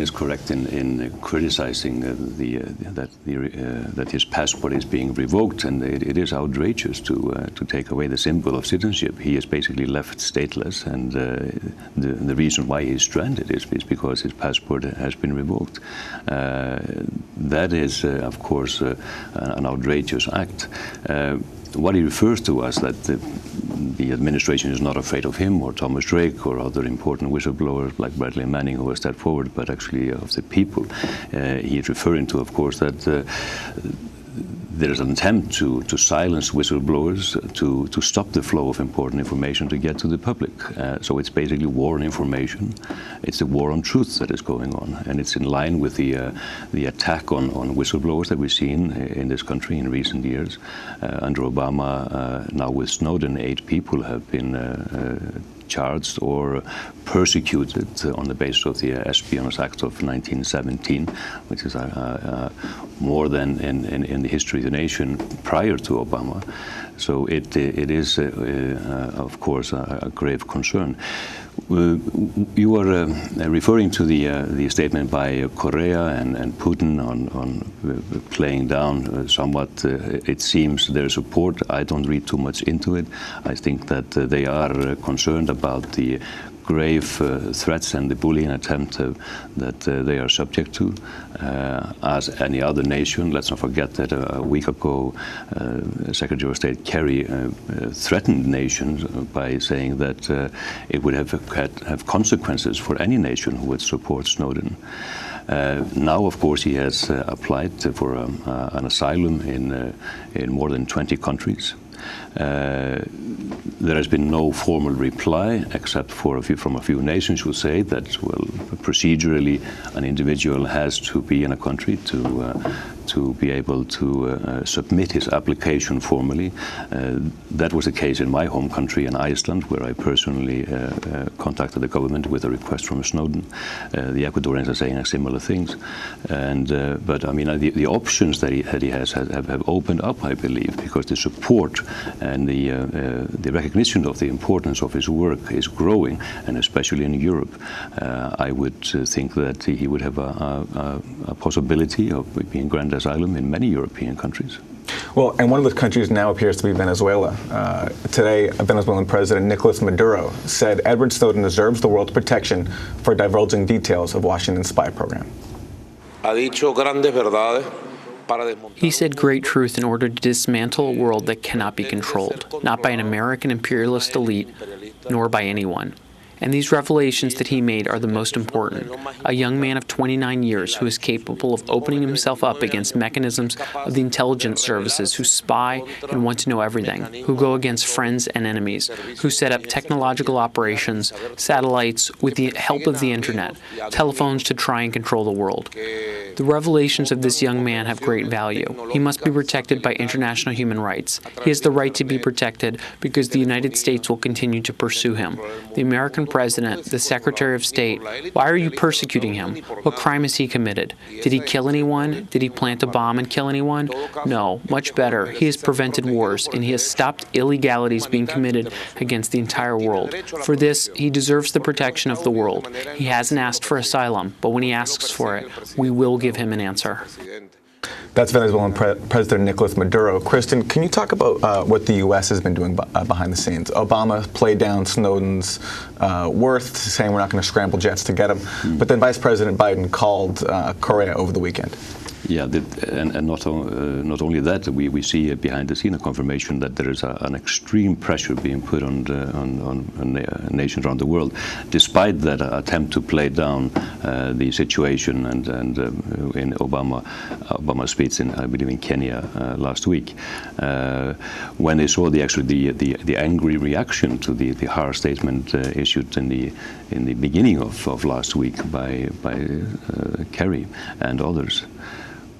is correct in criticizing that his passport is being revoked, and it is outrageous to take away the symbol of citizenship. He is basically left stateless, and the reason why he's stranded is because his passport has been revoked. That is, of course, an outrageous act. What he refers to as that the administration is not afraid of him or Thomas Drake or other important whistleblowers like Bradley Manning who has stepped forward, but actually of the people. He is referring to, of course, that there is an attempt to silence whistleblowers, to stop the flow of important information to get to the public. So it's basically war on information. It's a war on truth that is going on, and it's in line with the attack on whistleblowers that we've seen in this country in recent years. Under Obama, now with Snowden, 8 people have been charged or persecuted on the basis of the Espionage Act of 1917, which is more than in the history of the nation prior to Obama. So it is, of course, a grave concern. You are referring to the statement by Korea and Putin on playing down somewhat. It seems their support. I don't read too much into it. I think that they are concerned about the grave threats and the bullying attempt that they are subject to, as any other nation. Let's not forget that a week ago, Secretary of State Kerry threatened nations by saying that it would have consequences for any nation who would support Snowden. Now, of course, he has applied for an asylum in more than 20 countries. There has been no formal reply, except for from a few nations who say that, well, procedurally, an individual has to be in a country to be able to submit his application formally. That was the case in my home country, in Iceland, where I personally contacted the government with a request from Snowden. The Ecuadorians are saying similar things, but I mean the options that he has have opened up, I believe, because the support and the recognition of the importance of his work is growing, and especially in Europe. I would think that he would have a possibility of being granted asylum in many European countries. Well, and one of those countries now appears to be Venezuela. Today, Venezuelan President Nicolas Maduro said Edward Snowden deserves the world's protection for divulging details of Washington's spy program. He said great truth in order to dismantle a world that cannot be controlled, not by an American imperialist elite, nor by anyone. And these revelations that he made are the most important. A young man of 29 years who is capable of opening himself up against mechanisms of the intelligence services who spy and want to know everything, who go against friends and enemies, who set up technological operations, satellites with the help of the internet, telephones to try and control the world. The revelations of this young man have great value. He must be protected by international human rights. He has the right to be protected because the United States will continue to pursue him. The American President, the Secretary of State, why are you persecuting him? What crime has he committed? Did he kill anyone? Did he plant a bomb and kill anyone? No, much better. He has prevented wars, and he has stopped illegalities being committed against the entire world. For this, he deserves the protection of the world. He hasn't asked for asylum, but when he asks for it, we will give him an answer. That's Venezuelan President Nicolas Maduro. Kristen, can you talk about what the U.S. has been doing behind the scenes? Obama played down Snowden's worth, saying we're not going to scramble jets to get him. But then Vice President Biden called Korea over the weekend. Yeah, and not only that, we see behind the scene a confirmation that there is an extreme pressure being put on nations around the world, despite that attempt to play down the situation and in Obama's speech in, I believe, in Kenya last week, when they saw the angry reaction to the harsh statement issued in the beginning of last week by Kerry and others.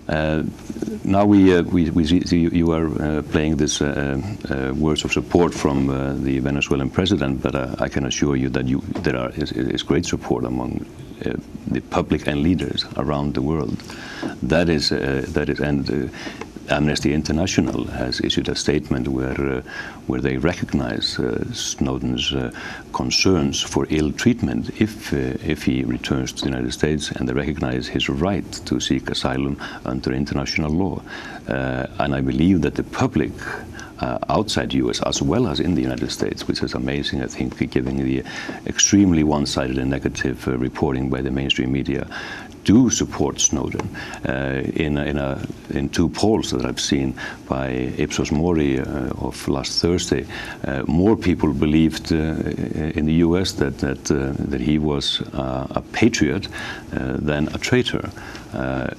Now we see you are playing this words of support from the Venezuelan president, but I can assure you that there is great support among the public and leaders around the world. That is, and Amnesty International has issued a statement where they recognize Snowden's concerns for ill treatment if he returns to the United States, and they recognize his right to seek asylum under international law. And I believe that the public outside the US as well as in the United States, which is amazing, I think, given the extremely one-sided and negative reporting by the mainstream media, do support Snowden. In two polls that I've seen by Ipsos Mori of last Thursday, more people believed in the US that he was a patriot than a traitor.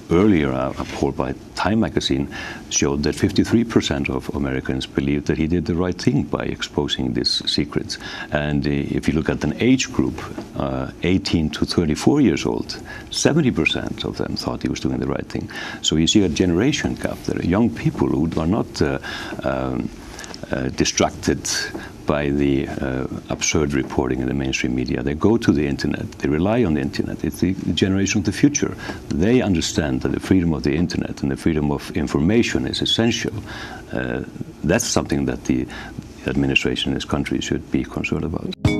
Earlier, a poll by Time magazine showed that 53% of Americans believed that he did the right thing by exposing these secrets. And if you look at an age group, 18 to 34 years old, 70% of them thought he was doing the right thing. So you see a generation gap there, young people who are not distracted by the absurd reporting in the mainstream media. They go to the internet, they rely on the internet. It's the generation of the future. They understand that the freedom of the internet and the freedom of information is essential. That's something that the administration in this country should be concerned about.